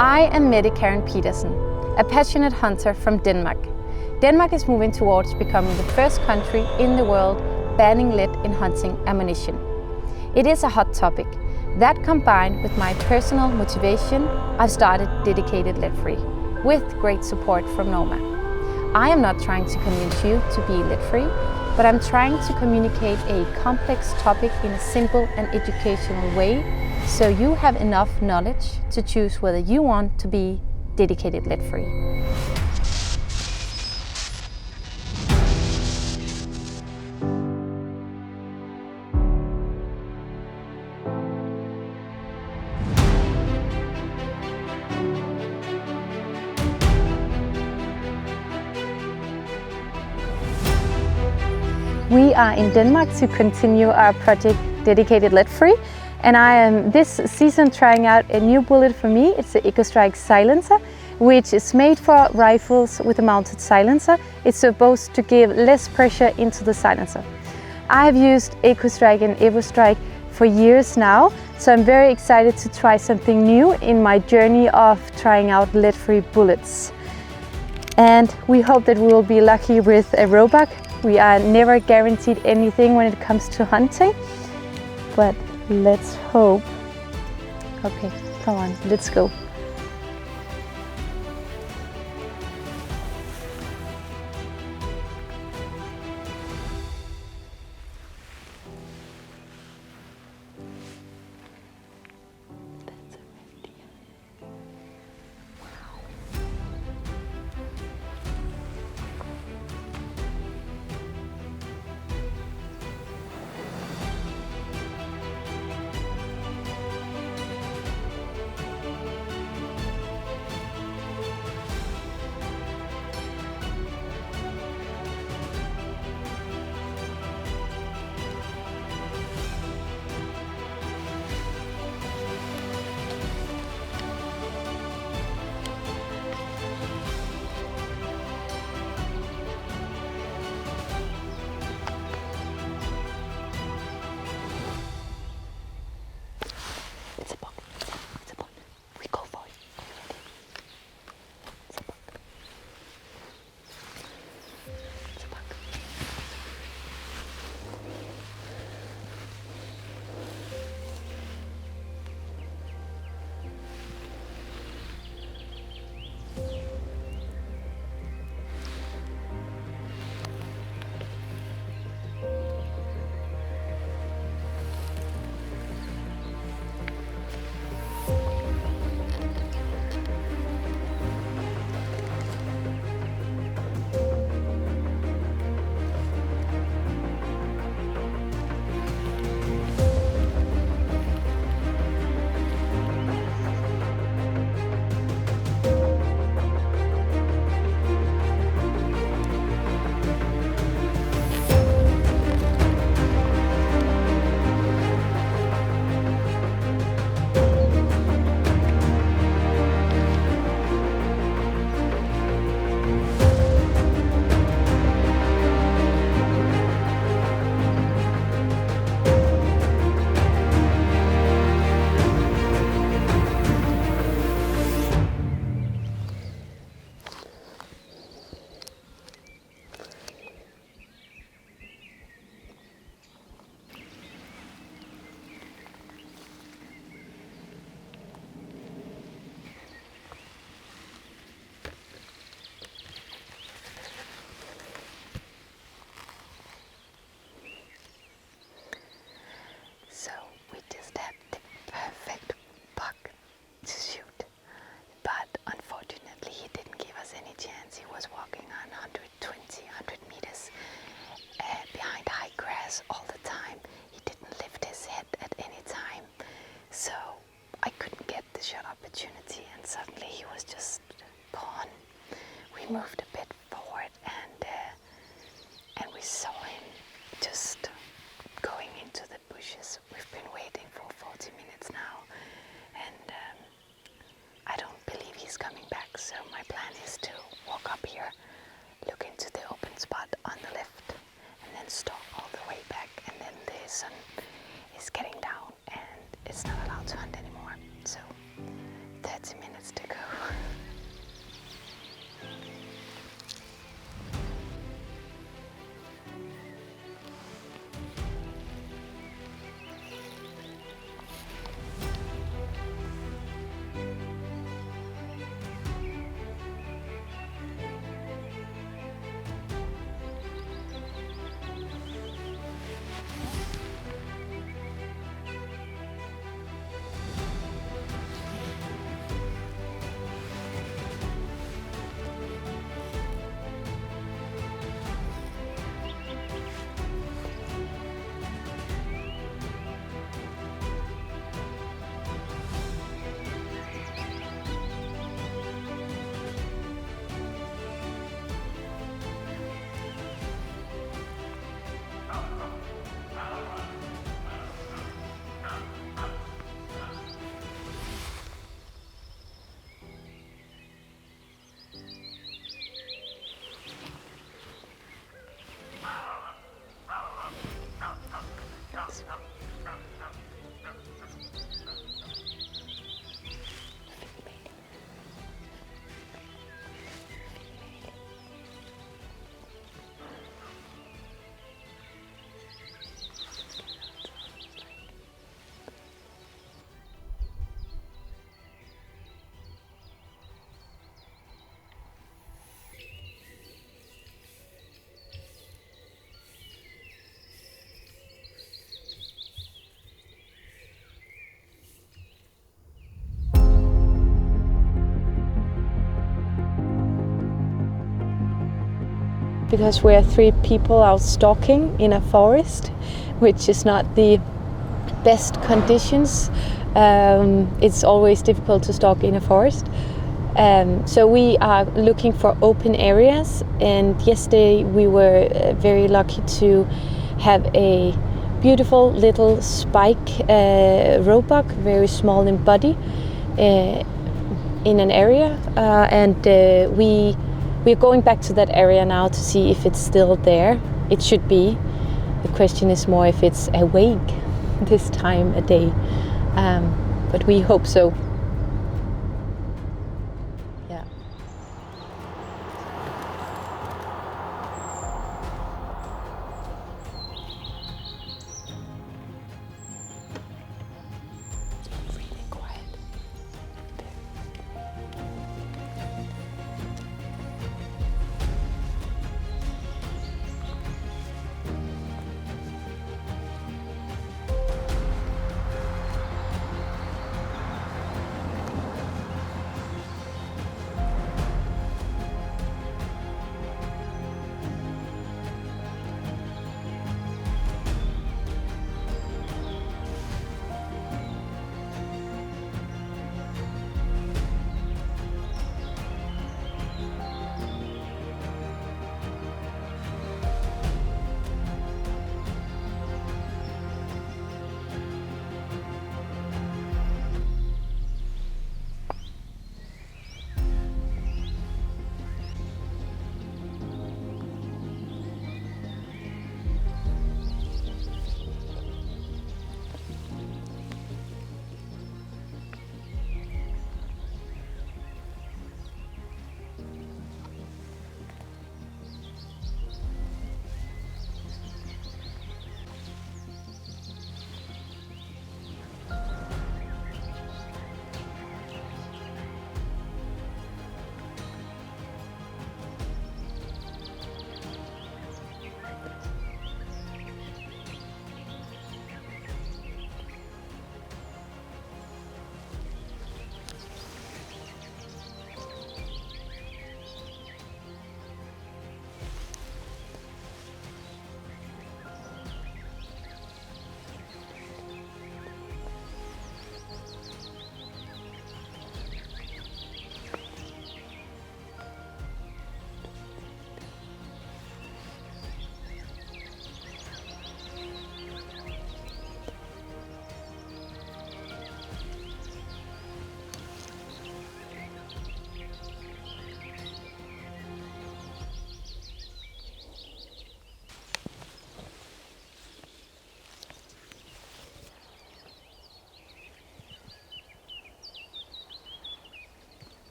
I am Mette Karen Petersen, a passionate hunter from Denmark. Denmark is moving towards becoming the first country in the world banning lead in hunting ammunition. It is a hot topic. That combined with my personal motivation, I've started Dedicated Lead Free, with great support from Noma. I am not trying to convince you to be lead free, but I'm trying to communicate a complex topic in a simple and educational way, so you have enough knowledge to choose whether you want to be dedicated lead free. We are in Denmark to continue our project Dedicated Lead Free, and I am this season trying out a new bullet for me. It's the EcoStrike Silencer, which is made for rifles with a mounted silencer. It's supposed to give less pressure into the silencer. I've used EcoStrike and EvoStrike for years now, so I'm very excited to try something new in my journey of trying out lead-free bullets. And we hope that we will be lucky with a roebuck. We are never guaranteed anything when it comes to hunting, but let's hope. Okay, come on, let's go. So we just had the perfect buck to shoot, but unfortunately he didn't give us any chance. He was walking on 100 meters behind high grass all the time. He didn't lift his head at any time, so I couldn't get the shot opportunity, and suddenly he was just gone. We moved a bit forward and we saw him just going into the bushes. We've been waiting for 40 minutes now, and I don't believe he's coming back, so my plan is to walk up here, look into the open spot on the left, and then stalk all the way back, and then the sun is getting down and it's not allowed to hunt anymore. So 30 minutes to go. because we're 3 people out stalking in a forest, which is not the best conditions. It's always difficult to stalk in a forest. So we are looking for open areas, and yesterday we were very lucky to have a beautiful little spike roebuck, very small in body, in an area, and we're going back to that area now to see if it's still there. It should be. The question is more if it's awake this time of day, but we hope so. Yeah. It's really quiet.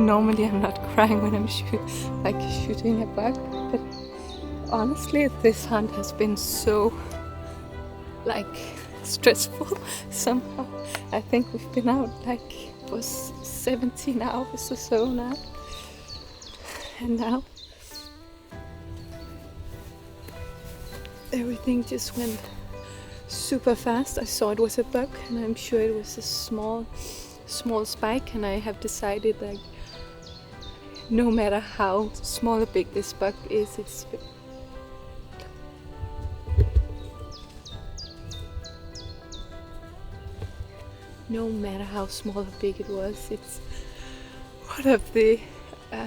normally I'm not crying when I'm shooting a buck, but honestly this hunt has been so stressful somehow. I think we've been out for 17 hours or so now, and now everything just went super fast. I saw it was a buck, and I'm sure it was a small spike, and I have decided no matter how small or big this buck is, no matter how small or big it was, it's one of the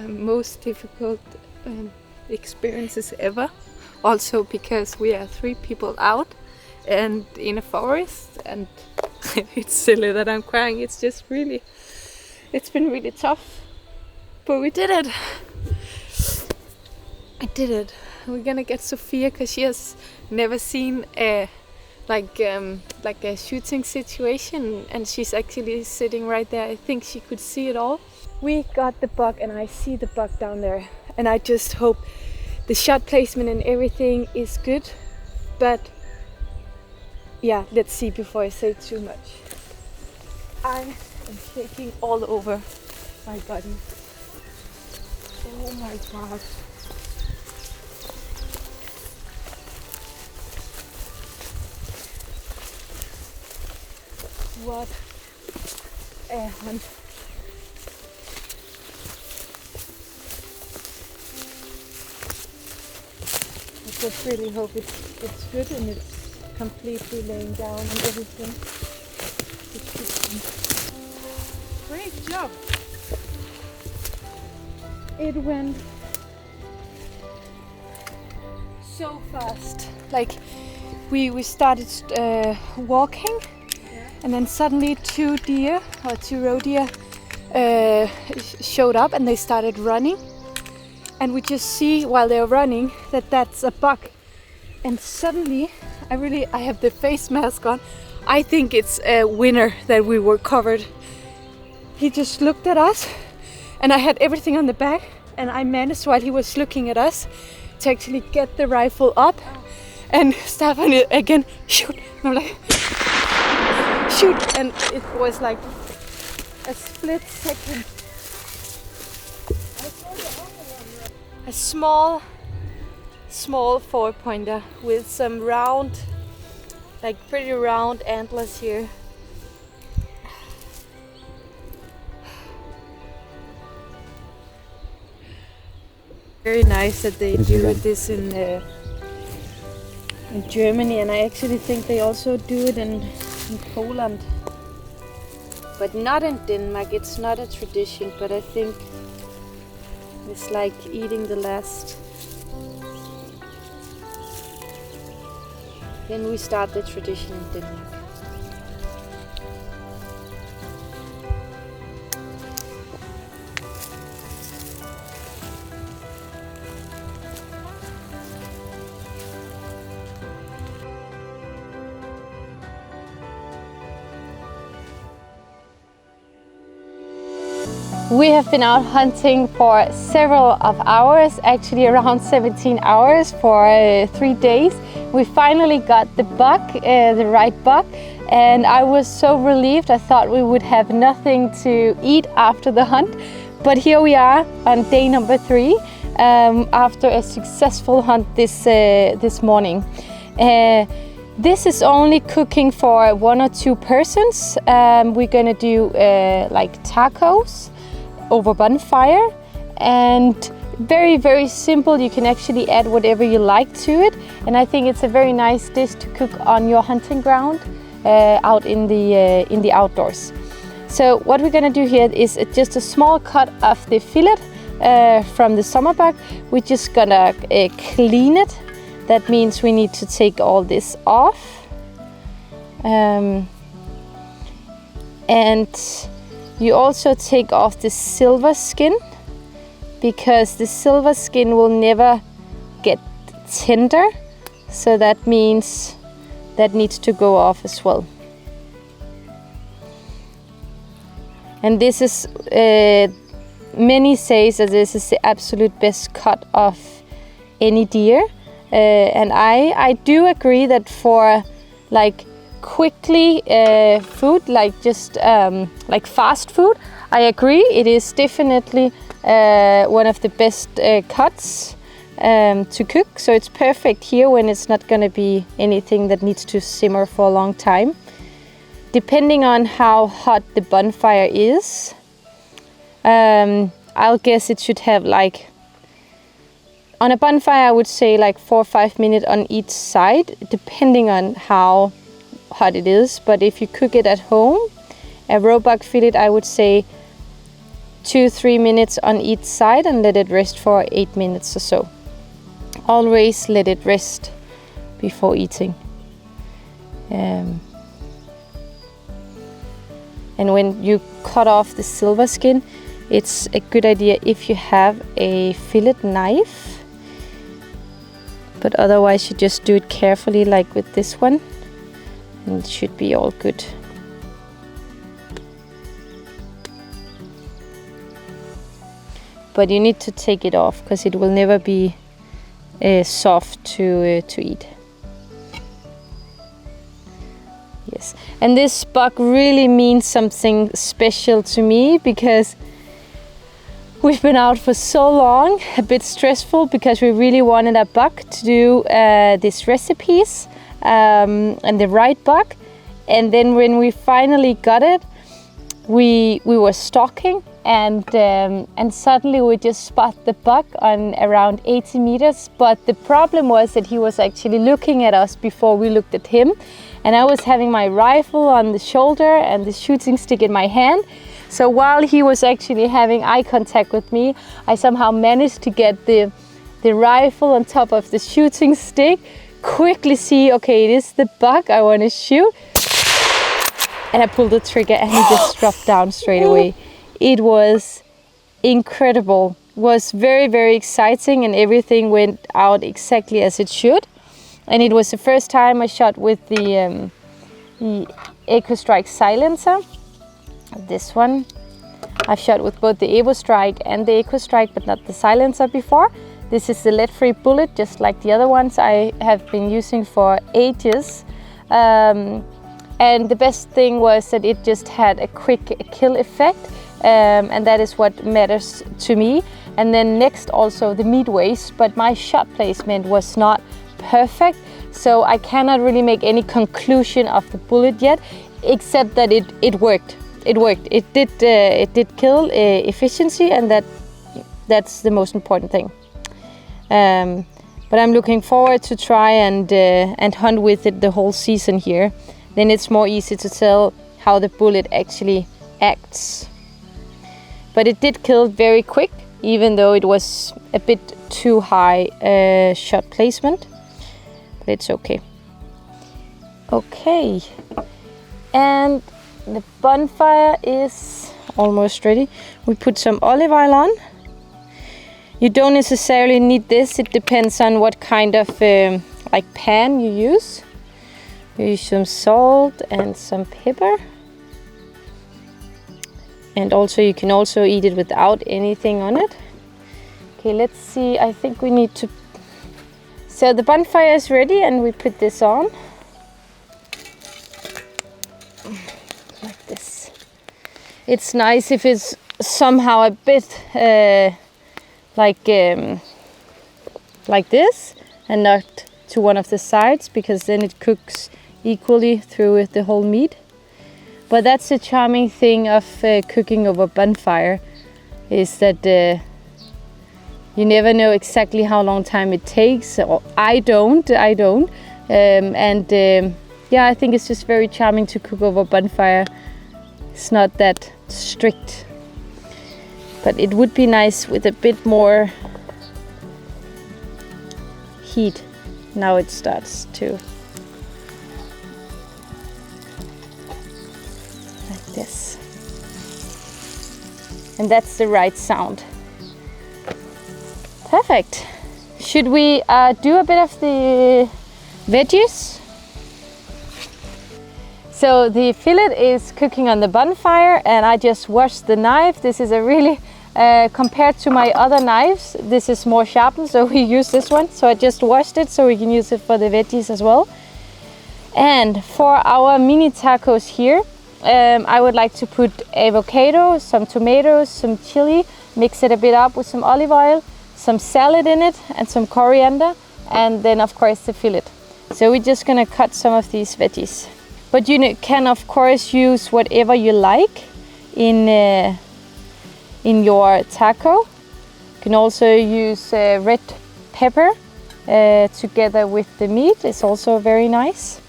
most difficult experiences ever. Also because we are 3 people out and in a forest, and it's silly that I'm crying. It's been really tough, but we did it. I did it. We're gonna get Sophia because she has never seen a shooting situation, and she's actually sitting right there. I think she could see it all. We got the buck, and I see the buck down there, and I just hope the shot placement and everything is good. But yeah, let's see before I say too much. I am shaking all over my body. Oh my god. What a hunt. I just really hope it's good and it's completely laying down and everything. Great job! It went so fast. We started walking, and then suddenly 2 roe deer showed up, and they started running, and we just see while they're running that that's a buck. And suddenly I have the face mask on. I think it's a winner that we were covered. He just looked at us, and I had everything on the back, and I managed, while he was looking at us, to actually get the rifle up and start on it again. Shoot! And I'm like, shoot! And it was like a split second. A small 4-pointer with some round, pretty round antlers here. Very nice that they do this in Germany, and I actually think they also do it in Poland, but not in Denmark. It's not a tradition, but I think it's like eating the last. Then we start the tradition in Denmark. We have been out hunting for several of hours, actually around 17 hours for 3 days. We finally got the buck, the right buck, and I was so relieved. I thought we would have nothing to eat after the hunt, but here we are on day number 3 after a successful hunt this morning. This is only cooking for 1 or 2 persons. We're gonna do tacos over bonfire, and very, very simple. You can actually add whatever you like to it, and I think it's a very nice dish to cook on your hunting ground out in the outdoors. So what we're gonna do here is just a small cut of the fillet from the summer buck. We're just gonna clean it. That means we need to take all this off, and you also take off the silver skin, because the silver skin will never get tender, so that means that needs to go off as well. And this is many say that this is the absolute best cut of any deer, and I do agree that for like quickly food, like just like fast food, I agree it is definitely one of the best cuts to cook. So it's perfect here when it's not going to be anything that needs to simmer for a long time. Depending on how hot the bonfire is, I'll guess it should have like, on a bonfire I would say like 4 or 5 minutes on each side, depending on how hot it is. But if you cook it at home, a roebuck fillet, I would say 2-3 minutes on each side and let it rest for 8 minutes or so. Always let it rest before eating. And when you cut off the silver skin, it's a good idea if you have a fillet knife, but otherwise you just do it carefully like with this one, and it should be all good. But you need to take it off because it will never be soft to eat. Yes, and this buck really means something special to me because we've been out for so long, a bit stressful because we really wanted a buck to do these recipes and the right buck. And then when we finally got it, we were stalking and suddenly we just spot the buck on around 80 meters. But the problem was that he was actually looking at us before we looked at him. And I was having my rifle on the shoulder and the shooting stick in my hand. So while he was actually having eye contact with me, I somehow managed to get the rifle on top of the shooting stick, quickly see, okay, it is the buck I want to shoot. And I pulled the trigger and he just dropped down straight away. It was incredible. It was very, very exciting and everything went out exactly as it should. And it was the first time I shot with the EcoStrike silencer. This one. I've shot with both the EvoStrike and the EcoStrike, but not the silencer before. This is the lead-free bullet, just like the other ones I have been using for ages. And the best thing was that it just had a quick kill effect, and that is what matters to me. And then next also the meat waste, but my shot placement was not perfect, so I cannot really make any conclusion of the bullet yet, except that it worked. It worked. It did kill efficiency, and that's the most important thing. But I'm looking forward to try and hunt with it the whole season here. Then it's more easy to tell how the bullet actually acts. But it did kill very quick, even though it was a bit too high shot placement. But it's okay. Okay, and the bonfire is almost ready. We put some olive oil on. You don't necessarily need this. It depends on what kind of like pan you use. You use some salt and some pepper. And also you can also eat it without anything on it. Okay, let's see. I think we need to... So the bonfire is ready and we put this on. Like this. It's nice if it's somehow a bit like this and not to one of the sides, because then it cooks equally through the whole meat. But that's the charming thing of cooking over bonfire, is that you never know exactly how long time it takes. Or I don't. Yeah, I think it's just very charming to cook over bonfire. It's not that strict, but it would be nice with a bit more heat. Now it starts to, like this, and that's the right sound. Perfect. Should we do a bit of the veggies? So the fillet is cooking on the bonfire and I just washed the knife. This is a really Compared to my other knives, this is more sharpened, so we use this one. So I just washed it so we can use it for the veggies as well. And for our mini tacos here, I would like to put avocado, some tomatoes, some chili, mix it a bit up with some olive oil, some salad in it, and some coriander, and then of course the fillet. So we're just gonna cut some of these veggies. But you can of course use whatever you like in your taco. You can also use red pepper together with the meat. It's also very nice.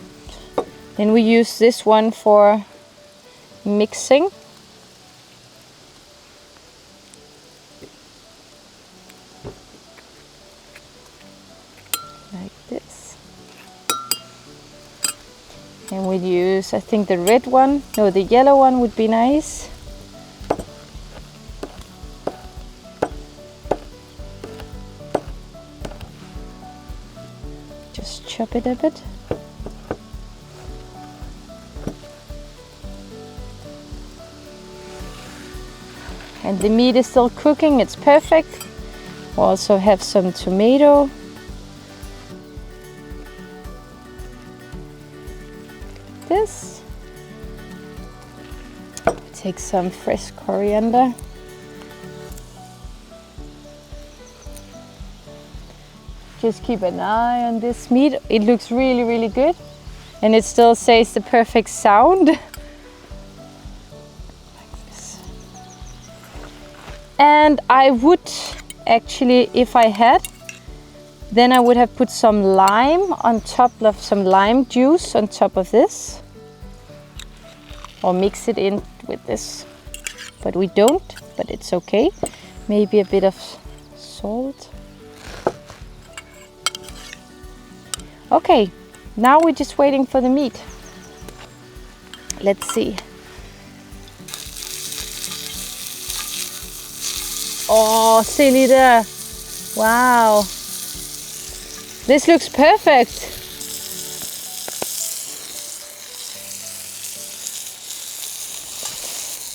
Then we use this one for mixing. Like this. And we'd use, I think the red one, no, the yellow one would be nice. Just chop it a bit. And the meat is still cooking, it's perfect. We also have some tomato. This. Take some fresh coriander. Just keep an eye on this meat. It looks really, really good. And it still says the perfect sound. And I would actually, if I had, then I would have put some lime on top of some lime juice on top of this. Or mix it in with this. But we don't, but it's okay. Maybe a bit of salt. Okay, now we're just waiting for the meat. Let's see. Oh, se lige der. Wow. This looks perfect.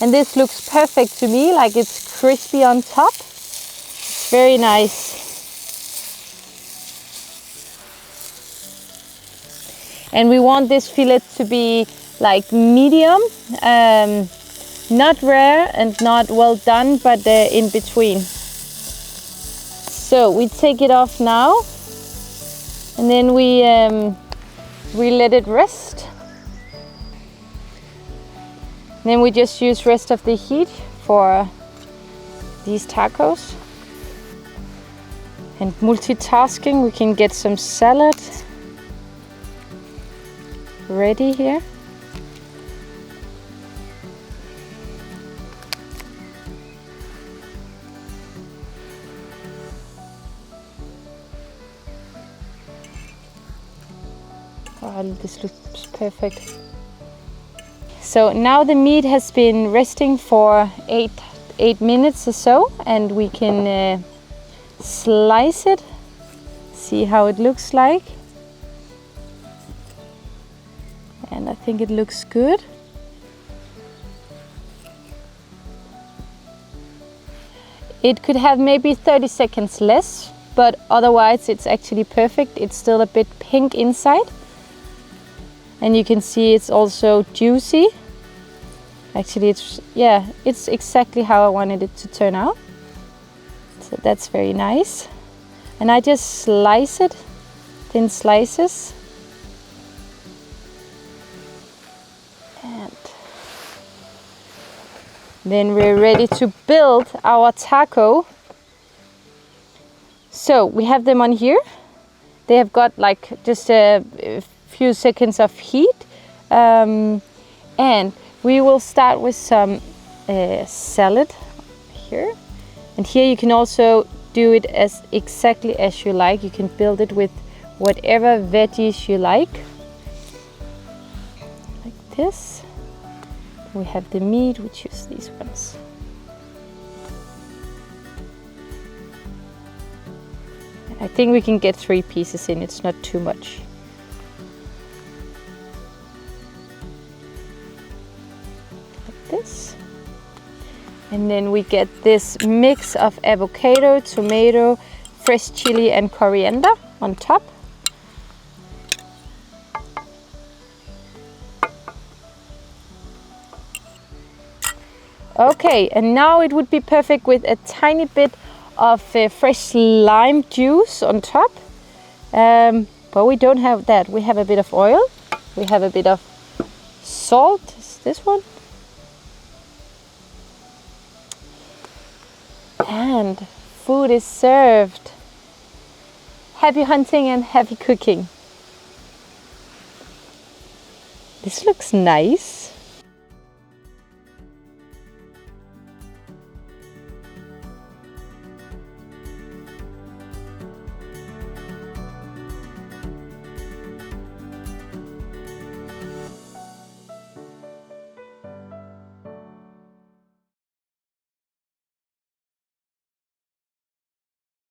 And this looks perfect to me, like it's crispy on top. It's very nice. And we want this fillet to be like medium. Not rare and not well done, but in between. So we take it off now, and then we let it rest. Then we just use rest of the heat for these tacos. And multitasking, we can get some salad ready here. Oh, this looks perfect. So now the meat has been resting for 8 minutes or so, and we can slice it, see how it looks like. And I think it looks good. It could have maybe 30 seconds less, but otherwise it's actually perfect. It's still a bit pink inside. And you can see it's also juicy. Actually, it's exactly how I wanted it to turn out. So that's very nice. And I just slice it, thin slices. And then we're ready to build our taco. So we have them on here. They have got like just a few seconds of heat, and we will start with some salad here. And here you can also do it as exactly as you like. You can build it with whatever veggies you like this. We have the meat, we choose these ones. I think we can get 3 pieces in, it's not too much. Like this. And then we get this mix of avocado, tomato, fresh chili and coriander on top. Okay, and now it would be perfect with a tiny bit of fresh lime juice on top. But we don't have that. We have a bit of oil. We have a bit of salt. Is this one? And food is served. Happy hunting and happy cooking. This looks nice.